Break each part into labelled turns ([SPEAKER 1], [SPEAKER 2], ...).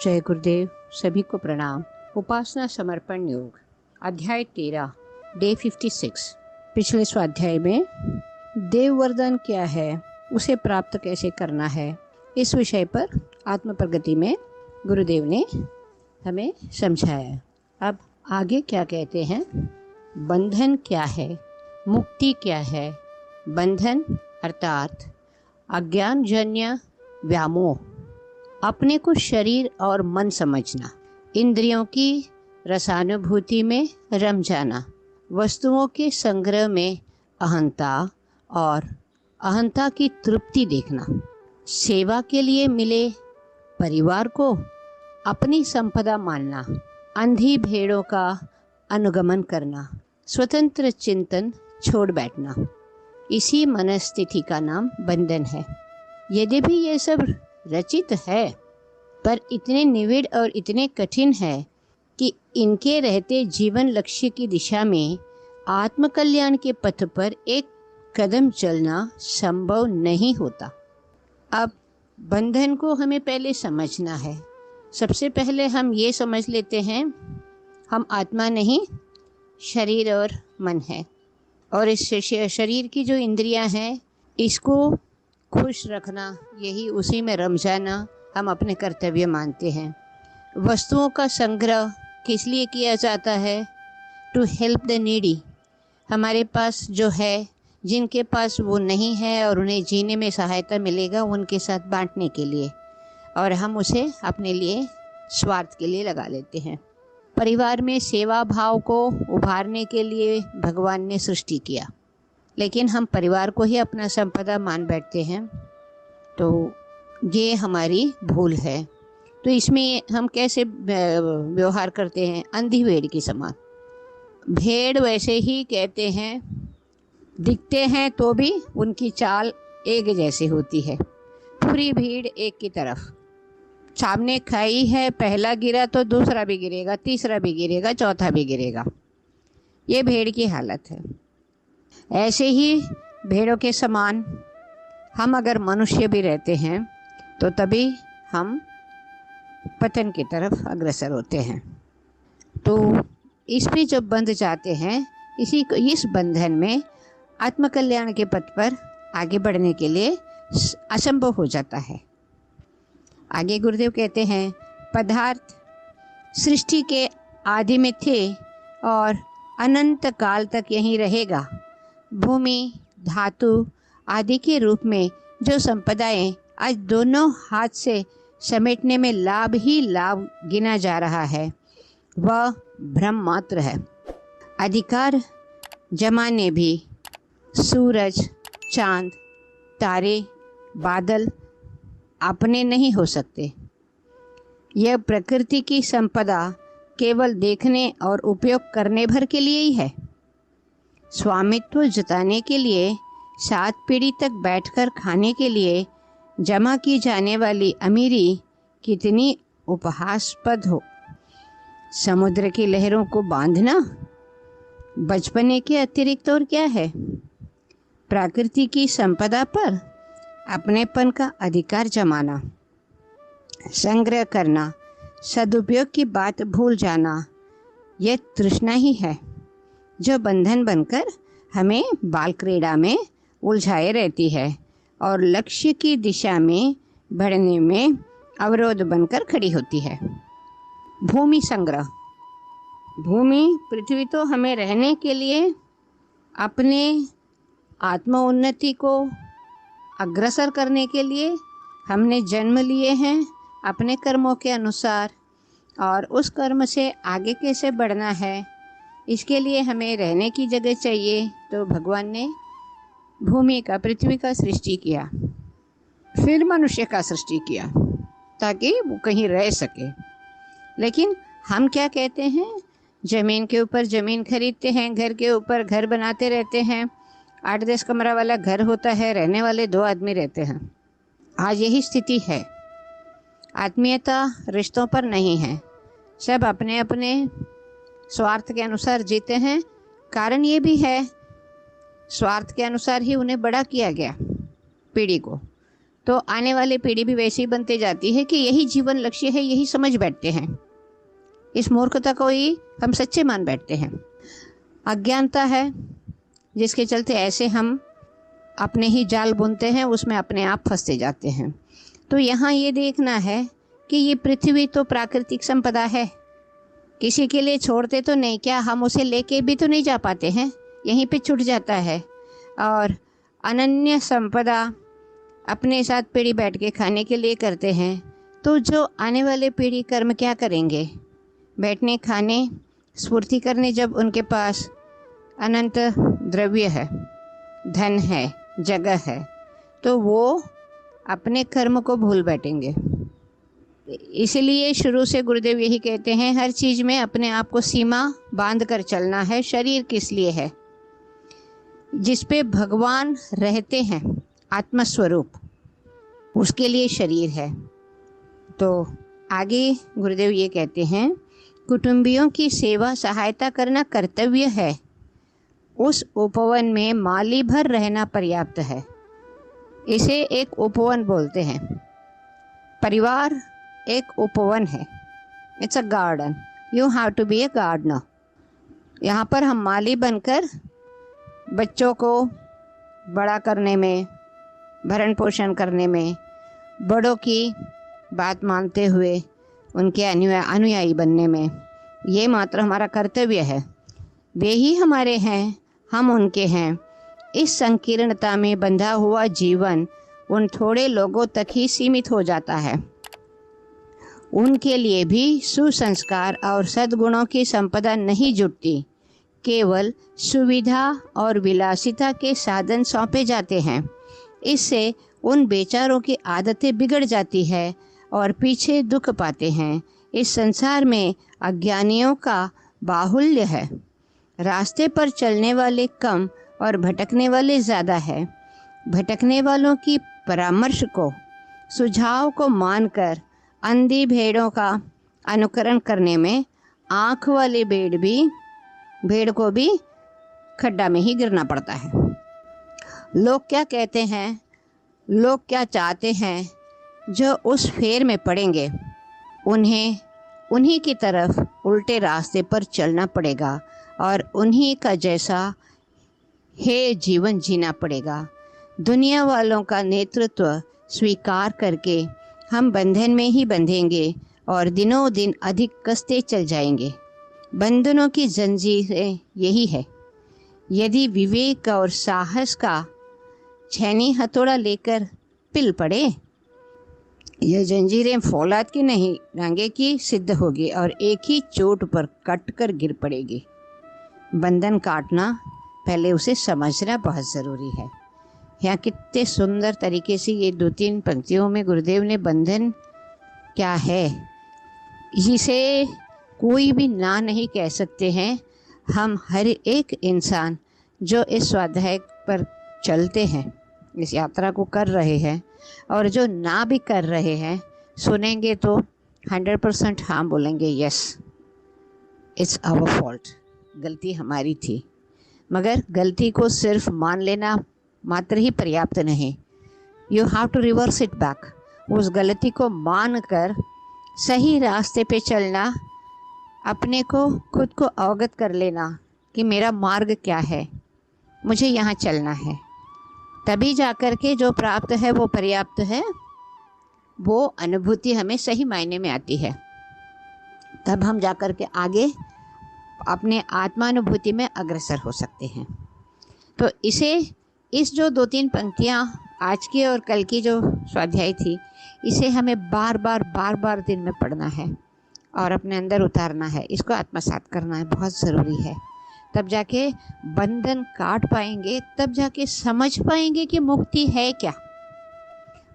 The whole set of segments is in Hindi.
[SPEAKER 1] जय गुरुदेव। सभी को प्रणाम। उपासना समर्पण योग अध्याय 13 डे 56। पिछले स्वाध्याय में देव वरदान क्या है, उसे प्राप्त कैसे करना है, इस विषय पर आत्म प्रगति में गुरुदेव ने हमें समझाया। अब आगे क्या कहते हैं, बंधन क्या है, मुक्ति क्या है। बंधन अर्थात अज्ञानजन्य व्यामोह, अपने को शरीर और मन समझना, इंद्रियों की रसानुभूति में रम जाना, वस्तुओं के संग्रह में अहंता और अहंता की तृप्ति देखना, सेवा के लिए मिले परिवार को अपनी संपदा मानना, अंधी भेड़ों का अनुगमन करना, स्वतंत्र चिंतन छोड़ बैठना, इसी मनस्थिति का नाम बंधन है। यद्यपि ये सब रचित है, पर इतने निविड़ और इतने कठिन है कि इनके रहते जीवन लक्ष्य की दिशा में आत्मकल्याण के पथ पर एक कदम चलना संभव नहीं होता। अब बंधन को हमें पहले समझना है। सबसे पहले हम ये समझ लेते हैं, हम आत्मा नहीं, शरीर और मन है, और इस शरीर की जो इंद्रियां हैं, इसको खुश रखना, यही उसी में रम जाना हम अपने कर्तव्य मानते हैं। वस्तुओं का संग्रह किस लिए किया जाता है? To help the needy. हमारे पास जो है, जिनके पास वो नहीं है और उन्हें जीने में सहायता मिलेगा, उनके साथ बांटने के लिए, और हम उसे अपने लिए स्वार्थ के लिए लगा लेते हैं। परिवार में सेवा भाव को उभारने के लिए भगवान ने सृष्टि किया, लेकिन हम परिवार को ही अपना संपदा मान बैठते हैं, तो ये हमारी भूल है। तो इसमें हम कैसे व्यवहार करते हैं? अंधी भेड़ के समान। भेड़ वैसे ही कहते हैं, दिखते हैं तो भी उनकी चाल एक जैसी होती है। पूरी भीड़ एक की तरफ, सामने खाई है, पहला गिरा तो दूसरा भी गिरेगा, तीसरा भी गिरेगा, चौथा भी गिरेगा। ये भेड़ की हालत है। ऐसे ही भेड़ों के समान हम अगर मनुष्य भी रहते हैं, तो तभी हम पतन की तरफ अग्रसर होते हैं। तो इसमें जब बंध जाते हैं, इस बंधन में आत्मकल्याण के पथ पर आगे बढ़ने के लिए असंभव हो जाता है। आगे गुरुदेव कहते हैं, पदार्थ सृष्टि के आदि में थे और अनंत काल तक यहीं रहेगा। भूमि, धातु आदि के रूप में जो संपदाएं आज दोनों हाथ से समेटने में लाभ ही लाभ गिना जा रहा है, वह भ्रम मात्र है। अधिकार जमाने भी सूरज, चांद, तारे, बादल अपने नहीं हो सकते। यह प्रकृति की संपदा केवल देखने और उपयोग करने भर के लिए ही है। स्वामित्व जताने के लिए, 7 पीढ़ी तक बैठकर खाने के लिए जमा की जाने वाली अमीरी कितनी उपहासास्पद हो। समुद्र की लहरों को बांधना बचपने के अतिरिक्त और क्या है? प्रकृति की संपदा पर अपनेपन का अधिकार जमाना, संग्रह करना, सदुपयोग की बात भूल जाना, यह तृष्णा ही है जो बंधन बनकर हमें बाल क्रीड़ा में उलझाए रहती है और लक्ष्य की दिशा में बढ़ने में अवरोध बनकर खड़ी होती है। भूमि संग्रह। भूमि, पृथ्वी तो हमें रहने के लिए, अपने आत्मोन्नति को अग्रसर करने के लिए हमने जन्म लिए हैं अपने कर्मों के अनुसार, और उस कर्म से आगे कैसे बढ़ना है, इसके लिए हमें रहने की जगह चाहिए। तो भगवान ने भूमि का, पृथ्वी का सृष्टि किया, फिर मनुष्य का सृष्टि किया ताकि वो कहीं रह सके। लेकिन हम क्या कहते हैं? ज़मीन के ऊपर ज़मीन खरीदते हैं, घर के ऊपर घर बनाते रहते हैं। 8-10 कमरा वाला घर होता है, रहने वाले 2 आदमी रहते हैं। आज यही स्थिति है। आत्मीयता रिश्तों पर नहीं है, सब अपने अपने स्वार्थ के अनुसार जीते हैं। कारण ये भी है, स्वार्थ के अनुसार ही उन्हें बड़ा किया गया पीढ़ी को। तो आने वाली पीढ़ी भी वैसे ही बनते जाती है कि यही जीवन लक्ष्य है, यही समझ बैठते हैं। इस मूर्खता को ही हम सच्चे मान बैठते हैं। अज्ञानता है जिसके चलते ऐसे हम अपने ही जाल बुनते हैं, उसमें अपने आप फंसते जाते हैं। तो यहाँ ये देखना है कि ये पृथ्वी तो प्राकृतिक संपदा है, किसी के लिए छोड़ते तो नहीं, क्या हम उसे लेके भी तो नहीं जा पाते हैं, यहीं पे छूट जाता है। और अनन्य संपदा अपने साथ पीढ़ी बैठ के खाने के लिए करते हैं, तो जो आने वाले पीढ़ी कर्म क्या करेंगे? बैठने, खाने, स्फूर्ति करने, जब उनके पास अनंत द्रव्य है, धन है, जगह है, तो वो अपने कर्म को भूल बैठेंगे। इसलिए शुरू से गुरुदेव यही कहते हैं, हर चीज़ में अपने आप को सीमा बांध कर चलना है। शरीर किस लिए है? जिस पे भगवान रहते हैं, आत्मस्वरूप, उसके लिए शरीर है। तो आगे गुरुदेव ये कहते हैं, कुटुंबियों की सेवा सहायता करना कर्तव्य है, उस उपवन में माली भर रहना पर्याप्त है। इसे एक उपवन बोलते हैं। परिवार एक उपवन है, it's a garden, you have to be a gardener. यहाँ पर हम माली बनकर बच्चों को बड़ा करने में, भरण पोषण करने में, बड़ों की बात मानते हुए उनके अनुयायी बनने में, ये मात्र हमारा कर्तव्य है। वे ही हमारे हैं, हम उनके हैं। इस संकीर्णता में बंधा हुआ जीवन उन थोड़े लोगों तक ही सीमित हो जाता है। उनके लिए भी सुसंस्कार और सद्गुणों की संपदा नहीं जुटती, केवल सुविधा और विलासिता के साधन सौंपे जाते हैं। इससे उन बेचारों की आदतें बिगड़ जाती है और पीछे दुख पाते हैं। इस संसार में अज्ञानियों का बाहुल्य है, रास्ते पर चलने वाले कम और भटकने वाले ज़्यादा है। भटकने वालों की परामर्श को, सुझाव को मानकर अंधी भेड़ों का अनुकरण करने में आँख वाले भेड़ को भी खड्डा में ही गिरना पड़ता है। लोग क्या कहते हैं, लोग क्या चाहते हैं, जो उस फेर में पड़ेंगे उन्हें उन्हीं की तरफ उल्टे रास्ते पर चलना पड़ेगा और उन्हीं का जैसा हे जीवन जीना पड़ेगा। दुनिया वालों का नेतृत्व स्वीकार करके हम बंधन में ही बंधेंगे और दिनों दिन अधिक कसते चल जाएंगे। बंधनों की जंजीरें यही है। यदि विवेक और साहस का छैनी हथौड़ा लेकर पिल पड़े, यह जंजीरें फौलाद की नहीं, रंगे की सिद्ध होगी और एक ही चोट पर कट कर गिर पड़ेगी। बंधन काटना, पहले उसे समझना बहुत ज़रूरी है। यहाँ कितने सुंदर तरीके से ये 2-3 पंक्तियों में गुरुदेव ने बंधन क्या है, जिसे कोई भी ना नहीं कह सकते हैं। हम हर एक इंसान जो इस स्वाध्याय पर चलते हैं, इस यात्रा को कर रहे हैं, और जो ना भी कर रहे हैं, सुनेंगे तो 100% हाँ बोलेंगे, यस इट्स आवर फॉल्ट, गलती हमारी थी। मगर गलती को सिर्फ मान लेना मात्र ही पर्याप्त नहीं, you have to reverse it back. उस गलती को मान कर सही रास्ते पे चलना, अपने को खुद को अवगत कर लेना कि मेरा मार्ग क्या है, मुझे यहाँ चलना है। तभी जाकर के जो प्राप्त है वो पर्याप्त है, वो अनुभूति हमें सही मायने में आती है। तब हम जाकर के आगे अपने आत्मानुभूति में अग्रसर हो सकते हैं। तो इस जो 2-3 पंक्तियाँ आज की और कल की जो स्वाध्याय थी, इसे हमें बार बार दिन में पढ़ना है और अपने अंदर उतारना है, इसको आत्मसात करना है, बहुत ज़रूरी है। तब जाके बंधन काट पाएंगे, तब जाके समझ पाएंगे कि मुक्ति है क्या।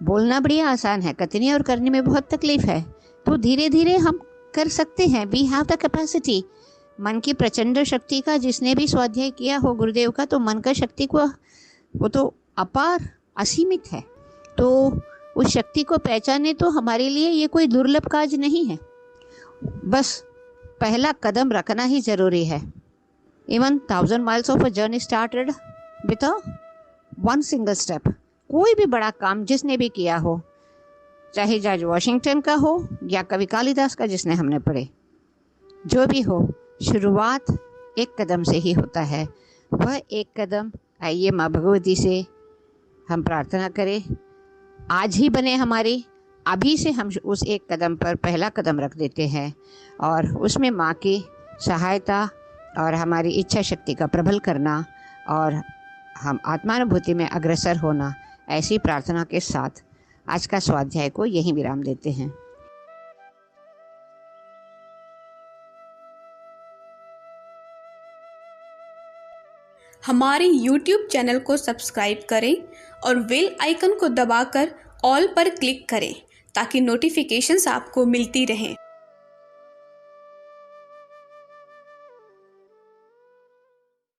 [SPEAKER 1] बोलना बड़ी आसान है, कथनी और करने में बहुत तकलीफ है। तो धीरे धीरे हम कर सकते हैं। We have the capacity. मन की प्रचंड शक्ति का जिसने भी स्वाध्याय किया हो गुरुदेव का, तो मन का शक्ति को वो तो अपार असीमित है। तो उस शक्ति को पहचाने तो हमारे लिए ये कोई दुर्लभ काज नहीं है, बस पहला कदम रखना ही ज़रूरी है। Even 1000 miles of a journey started with a one single step. कोई भी बड़ा काम जिसने भी किया हो, चाहे जॉर्ज वॉशिंगटन का हो या कवि कालिदास का जिसने हमने पढ़े, जो भी हो, शुरुआत एक कदम से ही होता है। वह एक कदम, आइए माँ भगवती से हम प्रार्थना करें, आज ही बने हमारी। अभी से हम उस एक कदम पर पहला कदम रख देते हैं और उसमें माँ की सहायता और हमारी इच्छा शक्ति का प्रबल करना और हम आत्मानुभूति में अग्रसर होना, ऐसी प्रार्थना के साथ आज का स्वाध्याय को यहीं विराम देते हैं।
[SPEAKER 2] हमारे YouTube चैनल को सब्सक्राइब करें और बेल आइकन को दबाकर ऑल पर क्लिक करें ताकि नोटिफिकेशंस आपको मिलती रहें।